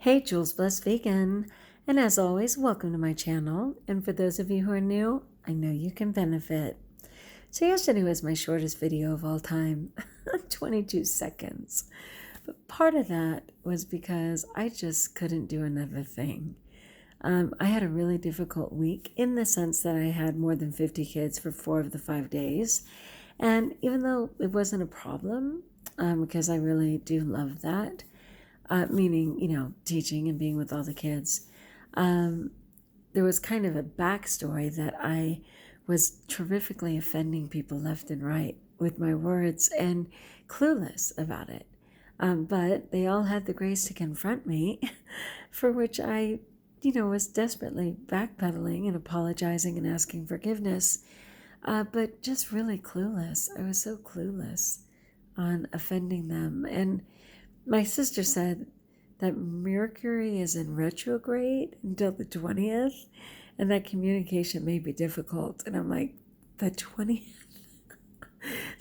Hey, Jules Blessed Vegan, and as always, welcome to my channel. And for those of you who are new, I know you can benefit. So yesterday was my shortest video of all time, 22 seconds. But part of that was because I just couldn't do another thing. I had a really difficult week in the sense that I had more than 50 kids for 4 of the 5 days. And even though it wasn't a problem, because I really do love that, meaning, teaching and being with all the kids, there was kind of a backstory that I was terrifically offending people left and right with my words and clueless about it. But they all had the grace to confront me, for which I, was desperately backpedaling and apologizing and asking forgiveness, but just really clueless. I was so clueless on offending them. And my sister said that Mercury is in retrograde until the 20th, and that communication may be difficult. And I'm like, the 20th?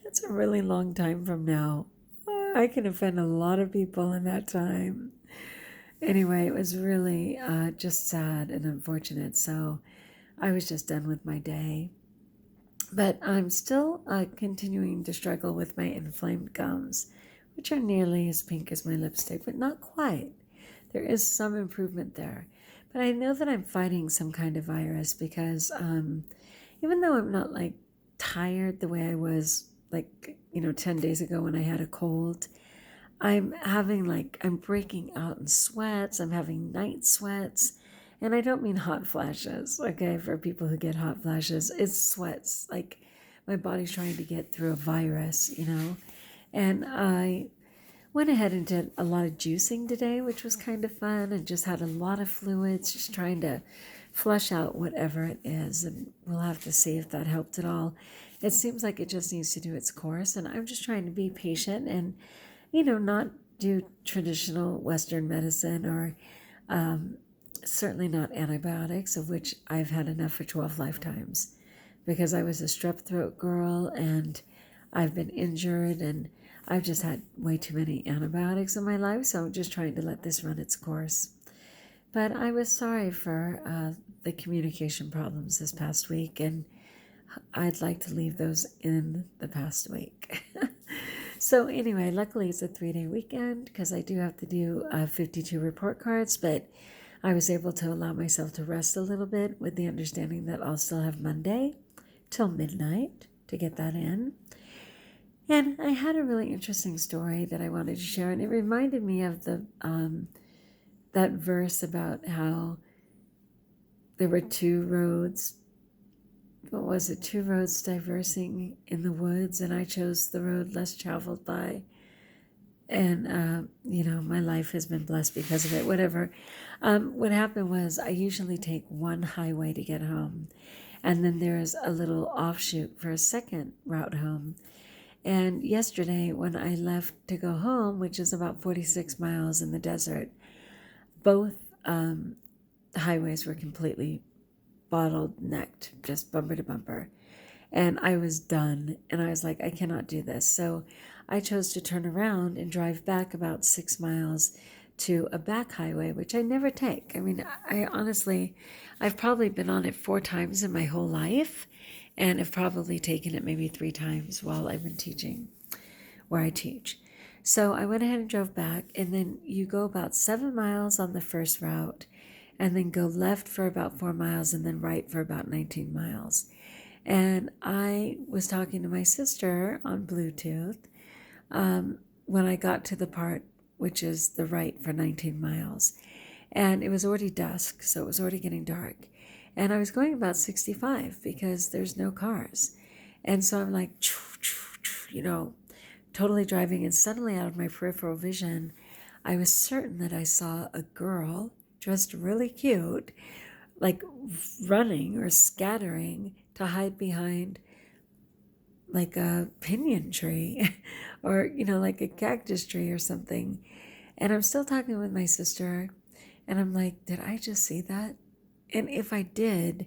That's a really long time from now. I can offend a lot of people in that time. Anyway, it was really just sad and unfortunate. So I was just done with my day. But I'm still continuing to struggle with my inflamed gums, which are nearly as pink as my lipstick, but not quite. There is some improvement there. But I know that I'm fighting some kind of virus because even though I'm not like tired the way I was 10 days ago when I had a cold, I'm breaking out in sweats. I'm having night sweats. And I don't mean hot flashes, okay, for people who get hot flashes. It's sweats, like my body's trying to get through a virus, And I went ahead and did a lot of juicing today, which was kind of fun, and just had a lot of fluids, just trying to flush out whatever it is. And we'll have to see if that helped at all. It seems like it just needs to do its course, and I'm just trying to be patient and, not do traditional Western medicine or certainly not antibiotics, of which I've had enough for 12 lifetimes, because I was a strep throat girl and I've been injured and I've just had way too many antibiotics in my life, so I'm just trying to let this run its course. But I was sorry for the communication problems this past week, and I'd like to leave those in the past week. So anyway, luckily it's a 3-day weekend because I do have to do 52 report cards, but I was able to allow myself to rest a little bit with the understanding that I'll still have Monday till midnight to get that in. And I had a really interesting story that I wanted to share, and it reminded me of the that verse about how there were two roads. What was it? Two roads diversing in the woods, and I chose the road less traveled by. And, my life has been blessed because of it, whatever. What happened was I usually take one highway to get home, and then there's a little offshoot for a second route home. And yesterday when I left to go home, which is about 46 miles in the desert, both highways were completely bottlenecked, just bumper to bumper. And I was done. And I was like, I cannot do this. So I chose to turn around and drive back about 6 miles to a back highway, which I never take. I mean, I honestly, I've probably been on it 4 times in my whole life, and I've probably taken it maybe 3 times while I've been teaching where I teach. So I went ahead and drove back, and then you go about 7 miles on the first route, and then go left for about 4 miles, and then right for about 19 miles. And I was talking to my sister on Bluetooth when I got to the part which is the right for 19 miles. And it was already dusk, so it was already getting dark. And I was going about 65 because there's no cars. And so I'm like, totally driving. And suddenly out of my peripheral vision, I was certain that I saw a girl dressed really cute, like running or scattering to hide behind like a pinyon tree or, like a cactus tree or something. And I'm still talking with my sister, and I'm like, did I just see that? And if I did,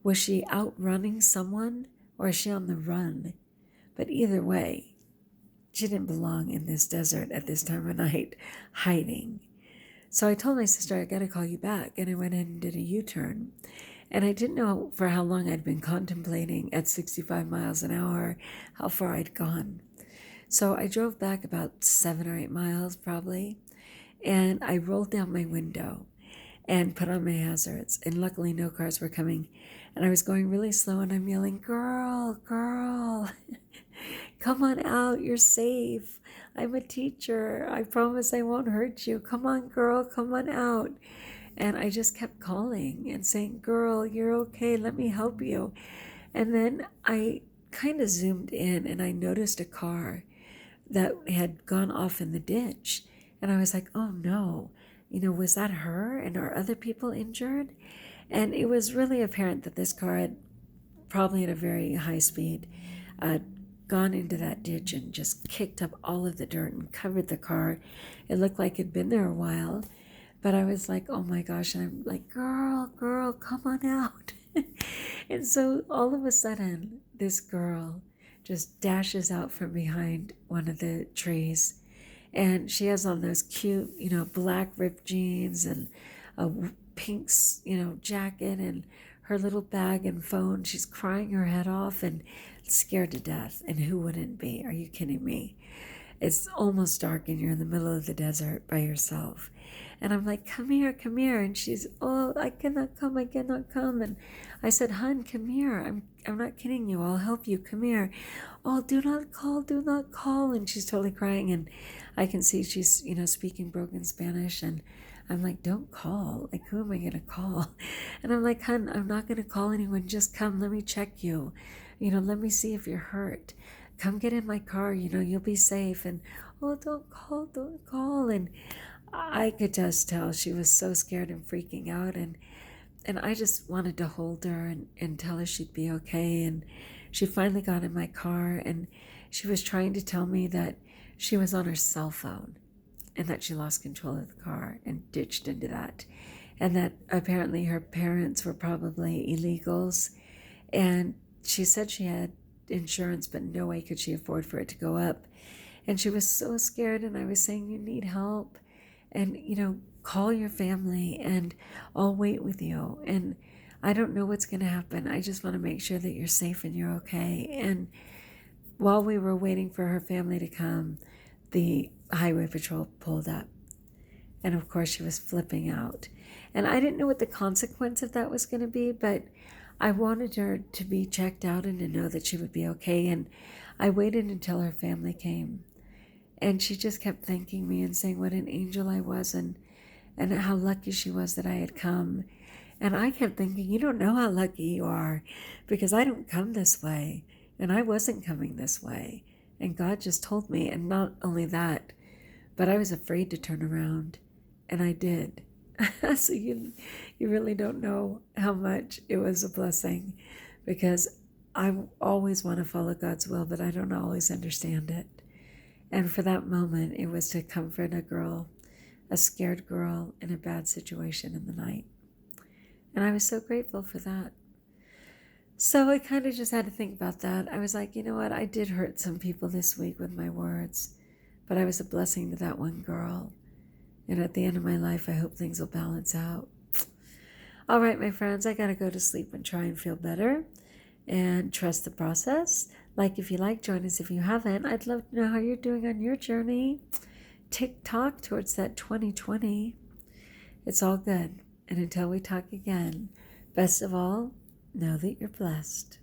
was she outrunning someone or is she on the run? But either way, she didn't belong in this desert at this time of night hiding. So I told my sister, I got to call you back. And I went in and did a U-turn. And I didn't know for how long I'd been contemplating at 65 miles an hour how far I'd gone. So I drove back about 7 or 8 miles probably. And I rolled down my window and put on my hazards. And luckily no cars were coming. And I was going really slow and I'm yelling, girl, girl, come on out, you're safe. I'm a teacher. I promise I won't hurt you. Come on, girl, come on out. And I just kept calling and saying, girl, you're okay. Let me help you. And then I kind of zoomed in and I noticed a car that had gone off in the ditch. And I was like, oh no, was that her? And are other people injured? And it was really apparent that this car had probably at a very high speed gone into that ditch and just kicked up all of the dirt and covered the car. It looked like it'd been there a while. But I was like, oh my gosh. And I'm like, girl, come on out. And so all of a sudden, this girl just dashes out from behind one of the trees. And she has on those cute, black ripped jeans and a pink, jacket and her little bag and phone. She's crying her head off and scared to death. And who wouldn't be? Are you kidding me? It's almost dark and you're in the middle of the desert by yourself. And I'm like, come here. And she's, oh, I cannot come. And I said, hun, come here. I'm not kidding you. I'll help you. Come here. Oh, do not call. And she's totally crying. And I can see she's, speaking broken Spanish. And I'm like, don't call. Like, who am I going to call? And I'm like, hun, I'm not going to call anyone. Just come. Let me check you. Let me see if you're hurt. Come get in my car. You'll be safe. And, oh, don't call. And I could just tell she was so scared and freaking out. And I just wanted to hold her and tell her she'd be okay. And she finally got in my car and she was trying to tell me that she was on her cell phone and that she lost control of the car and ditched into that. And that apparently her parents were probably illegals. And she said she had insurance, but no way could she afford for it to go up. And she was so scared. And I was saying, you need help. And, call your family and I'll wait with you. And I don't know what's going to happen. I just want to make sure that you're safe and you're okay. And while we were waiting for her family to come, the highway patrol pulled up. And of course she was flipping out. And I didn't know what the consequence of that was going to be, but I wanted her to be checked out and to know that she would be okay. And I waited until her family came. And she just kept thanking me and saying what an angel I was and how lucky she was that I had come. And I kept thinking, you don't know how lucky you are because I don't come this way. And I wasn't coming this way. And God just told me. And not only that, but I was afraid to turn around. And I did. So you really don't know how much it was a blessing because I always want to follow God's will, but I don't always understand it. And for that moment, it was to comfort a girl, a scared girl in a bad situation in the night. And I was so grateful for that. So I kind of just had to think about that. I was like, you know what? I did hurt some people this week with my words, but I was a blessing to that one girl. And at the end of my life, I hope things will balance out. All right, my friends, I got to go to sleep and try and feel better and trust the process. Like if you like, join us if you haven't. I'd love to know how you're doing on your journey. Tick-tock towards that 2020. It's all good. And until we talk again, best of all, know that you're blessed.